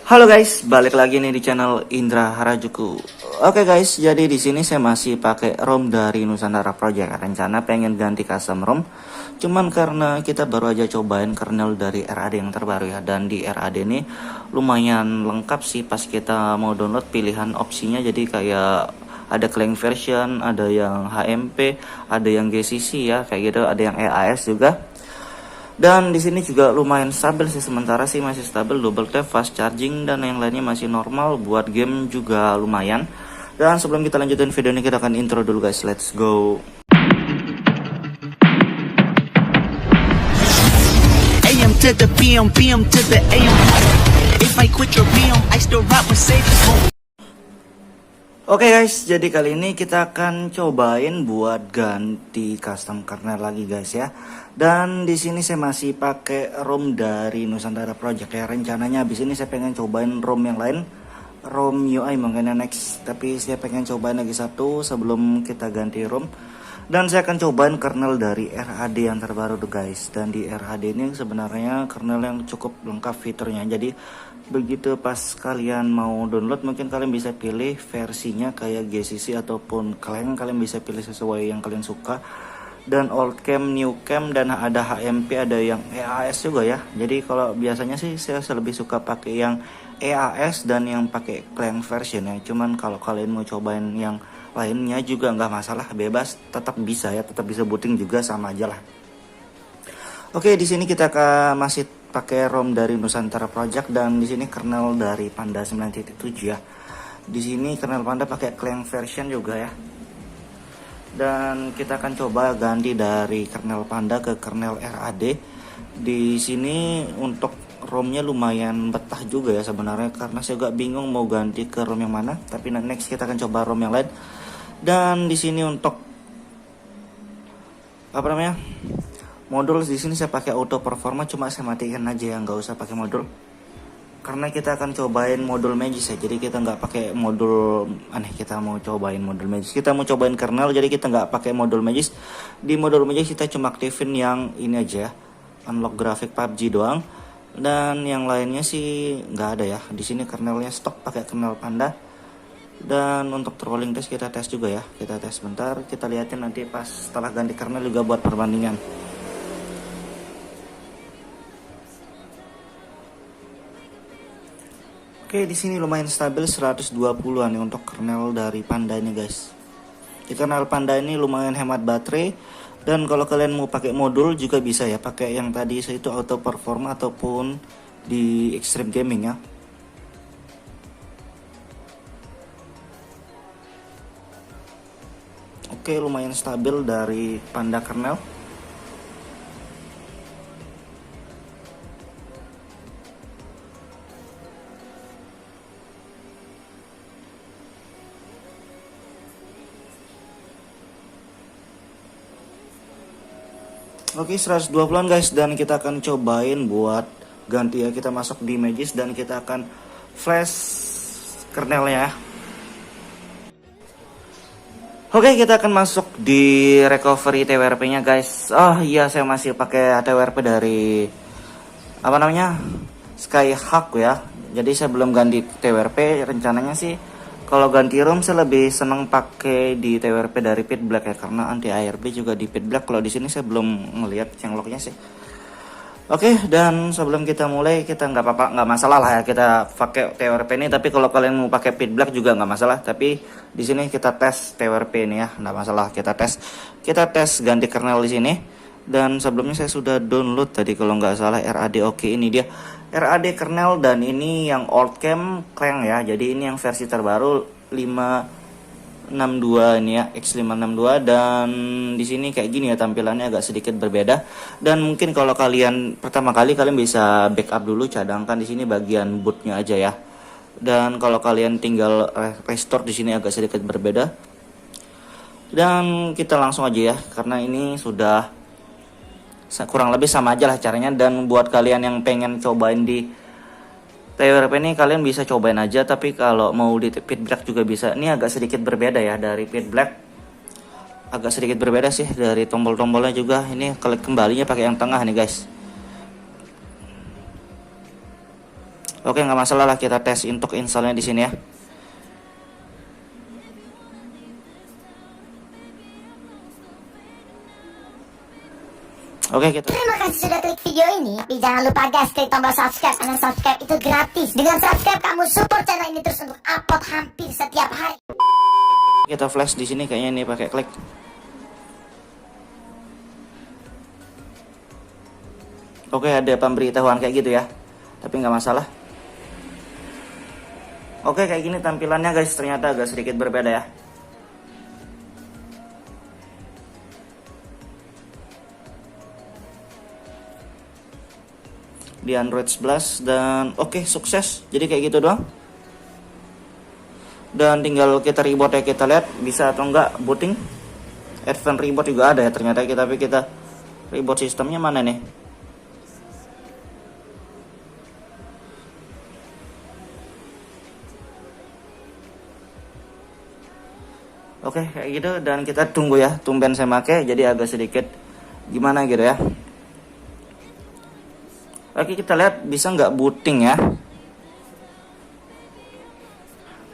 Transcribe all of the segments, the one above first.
Halo guys, balik lagi nih di channel Indra Harajuku. Oke guys, jadi di sini saya masih pakai ROM dari Nusantara Project. Rencana pengen ganti custom ROM, cuman karena kita baru aja cobain kernel dari RAD yang terbaru ya. Dan di RAD ini lumayan lengkap sih pas kita mau download pilihan opsinya. Jadi kayak ada Clang version, ada yang HMP, ada yang GCC ya, kayak gitu, ada yang EAS juga. Dan di sini juga lumayan stabil sih, sementara sih masih stabil, double tap, fast charging, dan yang lainnya masih normal. Buat game juga lumayan. Dan sebelum kita lanjutin video ini, kita akan intro dulu guys, let's go. AM to the PM, PM to the AM. If I quit your PM, I still rock with safe. Oke guys, jadi kali ini kita akan cobain buat ganti custom kernel lagi guys ya. Dan di sini saya masih pakai ROM dari Nusantara Project ya. Rencananya habis ini saya pengen cobain ROM yang lain, ROM UI mungkin next. Tapi saya pengen cobain lagi satu sebelum kita ganti ROM. Dan saya akan cobain kernel dari RAD yang terbaru tuh guys. Dan di RAD ini sebenarnya kernel yang cukup lengkap fiturnya. Jadi begitu pas kalian mau download, mungkin kalian bisa pilih versinya kayak GCC ataupun Clang. Kalian bisa pilih sesuai yang kalian suka. Dan old cam, new cam, dan ada HMP, ada yang EAS juga ya. Jadi kalau biasanya sih saya lebih suka pakai yang EAS dan yang pakai Clang version ya. Cuman kalau kalian mau cobain yang lainnya juga nggak masalah, bebas, tetap bisa ya, tetap bisa booting juga, sama aja lah. Oke, di sini kita masih pakai ROM dari Nusantara Project, dan di sini kernel dari Panda 9.7 ya. Di sini kernel Panda pakai Clang version juga ya. Dan kita akan coba ganti dari kernel Panda ke kernel RAD. Di sini untuk ROM-nya lumayan betah juga ya sebenarnya, karena saya juga bingung mau ganti ke ROM yang mana. Tapi next kita akan coba ROM yang lain. Dan di sini untuk apa namanya, modul di sini saya pakai auto performa, cuma saya matikan aja ya, nggak usah pakai modul. Karena kita akan cobain modul Magis ya, jadi kita nggak pakai modul aneh. Kita mau cobain modul Magis, kita mau cobain kernel, jadi kita nggak pakai modul Magis. Di modul Magis kita cuma aktifin yang ini aja, unlock grafik PUBG doang, dan yang lainnya sih nggak ada ya. Di sini kernelnya stok pakai kernel Panda. Dan untuk trolling test kita tes juga ya, kita tes bentar, kita liatin nanti pas setelah ganti kernel juga buat perbandingan. Oke, di sini lumayan stabil 120-an nih untuk kernel dari Panda ini guys. Di kernel Panda ini lumayan hemat baterai, dan kalau kalian mau pakai modul juga bisa ya, pakai yang tadi itu auto performa ataupun di extreme gaming ya. Oke, lumayan stabil dari Panda kernel. Oke, 120-an guys, dan kita akan cobain buat ganti ya. Kita masuk di Magis dan kita akan flash kernelnya ya. Oke, kita akan masuk di recovery TWRP nya guys. Oh iya, saya masih pakai TWRP dari apa namanya, Skyhawk ya. Jadi saya belum ganti TWRP. Rencananya sih kalau ganti ROM saya lebih seneng pakai di TWRP dari Pitblack ya, karena anti ARB juga di Pitblack. Kalau di sini saya belum ngelihat changelognya sih. Oke, dan sebelum kita mulai, kita nggak apa-apa, nggak masalah lah ya kita pakai TWRP ini. Tapi kalau kalian mau pakai Pitblack juga nggak masalah. Tapi di sini kita tes TWRP ini ya, nggak masalah. Kita tes ganti kernel di sini. Dan sebelumnya saya sudah download tadi kalau nggak salah RAD. Oke, ini dia RAD kernel, dan ini yang old cam Clang ya. Jadi ini yang versi terbaru 562 ini ya, X562. Dan di sini kayak gini ya tampilannya, agak sedikit berbeda. Dan mungkin kalau kalian pertama kali, kalian bisa backup dulu, cadangkan di sini bagian bootnya aja ya. Dan kalau kalian tinggal restore, di sini agak sedikit berbeda. Dan kita langsung aja ya, karena ini sudah kurang lebih sama aja lah caranya. Dan buat kalian yang pengen cobain di TWRP ini, kalian bisa cobain aja. Tapi kalau mau di Pitblack juga bisa. Ini agak sedikit berbeda ya dari Pitblack, agak sedikit berbeda sih dari tombol-tombolnya juga. Ini klik kembalinya pakai yang tengah nih guys. Oke, nggak masalah lah, kita tes untuk installnya di sini ya. Oke, kita. Terima kasih sudah klik video ini. Tapi jangan lupa guys, klik tombol subscribe, karena subscribe itu gratis. Dengan subscribe kamu support channel ini terus untuk upload hampir setiap hari. Kita flash di sini kayaknya nih pakai klik. Oke, ada pemberitahuan kayak gitu ya. Tapi nggak masalah. Oke, kayak gini tampilannya guys, ternyata agak sedikit berbeda ya. Di Android 11 dan oke, sukses. Jadi kayak gitu doang. Dan tinggal kita reboot ya, kita lihat bisa atau enggak booting. Advance reboot juga ada ya ternyata, tapi kita reboot sistemnya mana nih? Oke, kayak gitu, dan kita tunggu ya. Tumben saya make, jadi agak sedikit gimana gitu ya. Oke, kita lihat bisa nggak booting ya.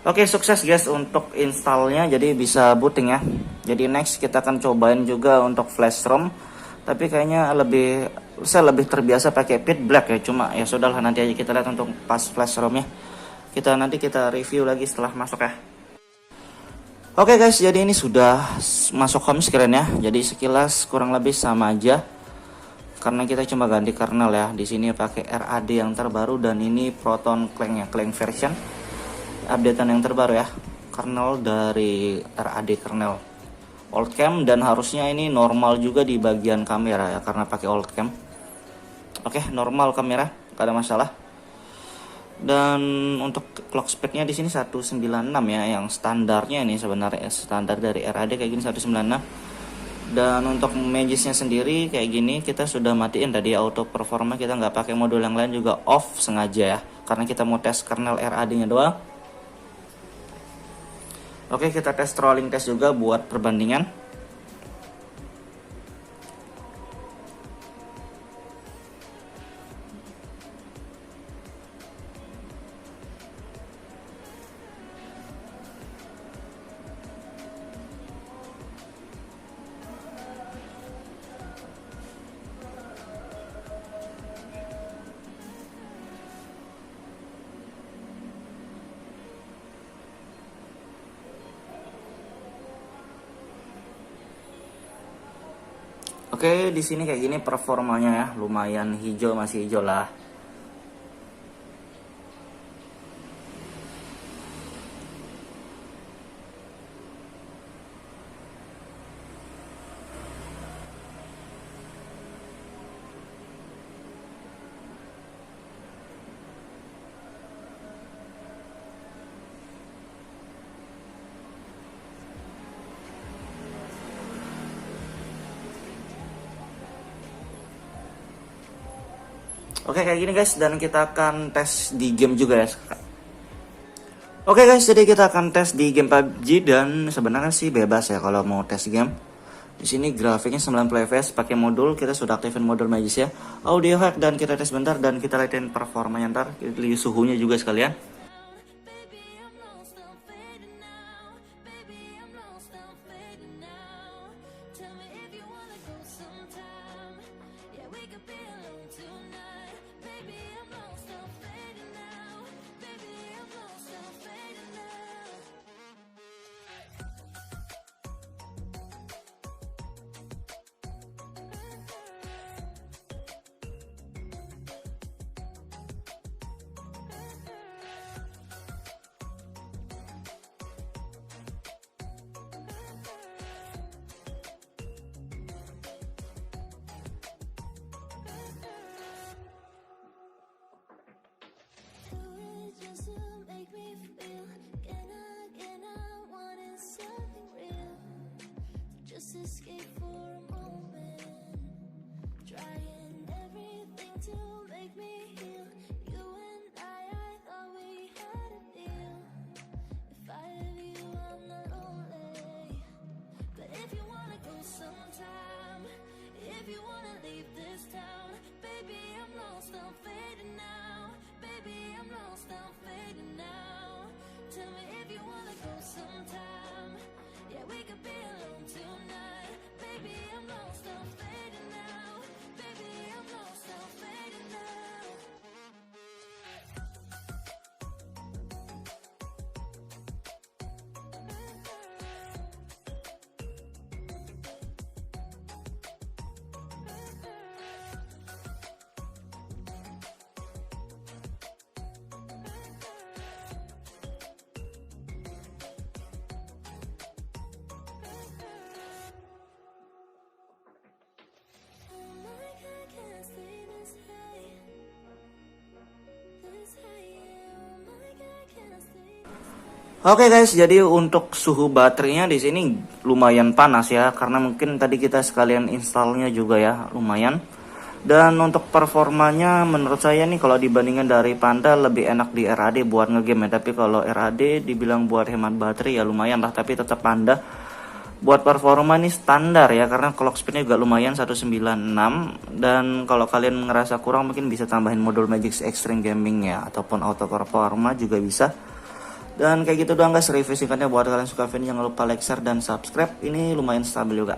Oke, sukses guys untuk installnya, jadi bisa booting ya. Jadi next kita akan cobain juga untuk flash ROM, tapi kayaknya saya lebih terbiasa pakai Pit Black ya. Cuma ya sudahlah, nanti aja kita lihat untuk pas flash ROM-nya. Nanti kita review lagi setelah masuk ya. Oke guys, jadi ini sudah masuk home screen ya. Jadi sekilas kurang lebih sama aja, karena kita cuma ganti kernel ya. Di sini pakai RAD yang terbaru, dan ini Proton Clang ya, Clang version updatean yang terbaru ya. Kernel dari RAD, kernel old cam, dan harusnya ini normal juga di bagian kamera ya, karena pakai old cam. Oke, normal kamera, gak ada masalah. Dan untuk clock speednya di sini 196 ya, yang standarnya ini sebenarnya standar dari RAD kayak gini 196. Dan untuk magisnya sendiri kayak gini, kita sudah matiin tadi auto performa, kita nggak pakai modul yang lain juga off sengaja ya, karena kita mau tes kernel RAD-nya doang. Oke, kita tes trolling test juga buat perbandingan. Oke, di sini kayak gini performanya ya, lumayan hijau, masih hijau lah. Oke, kayak gini guys, dan kita akan tes di game juga ya. Oke guys, jadi kita akan tes di game PUBG, dan sebenarnya sih bebas ya kalau mau tes game. Di sini grafiknya 90 fps, pakai modul, kita sudah aktifin modul Magis ya. Audio hack, dan kita tes bentar, dan kita lihatin performanya ntar, kita lihat suhunya juga sekalian. Escape for a moment, trying everything to make me heal. You and I thought we had a deal. If I have you, I'm not lonely. But if you wanna go sometime, if you wanna leave this town, baby, I'm lost, I'm fading now. Baby, I'm lost. I'm fading now. Tell me if you wanna go sometime. Yeah, we could be alone tonight. Baby, I'm lost, I'm fading now. Baby, I'm lost, I'm fading now. Oh my God, can't stay this high. This high, yeah. Oh my God, can't stay this high. Oke guys, jadi untuk suhu baterainya di sini lumayan panas ya, karena mungkin tadi kita sekalian installnya juga ya, lumayan. Dan untuk performanya menurut saya nih kalau dibandingkan dari Panda lebih enak di RAD buat ngegame ya. Tapi kalau RAD dibilang buat hemat baterai ya lumayan lah, tapi tetap Panda buat performa nih standar ya, karena clock speednya juga lumayan 196. Dan kalau kalian ngerasa kurang mungkin bisa tambahin modul Magix Extreme Gaming ya, ataupun auto performa juga bisa. Dan kayak gitu doang guys review singkatnya. Buat kalian suka video jangan lupa like, share, dan subscribe. Ini lumayan stabil juga.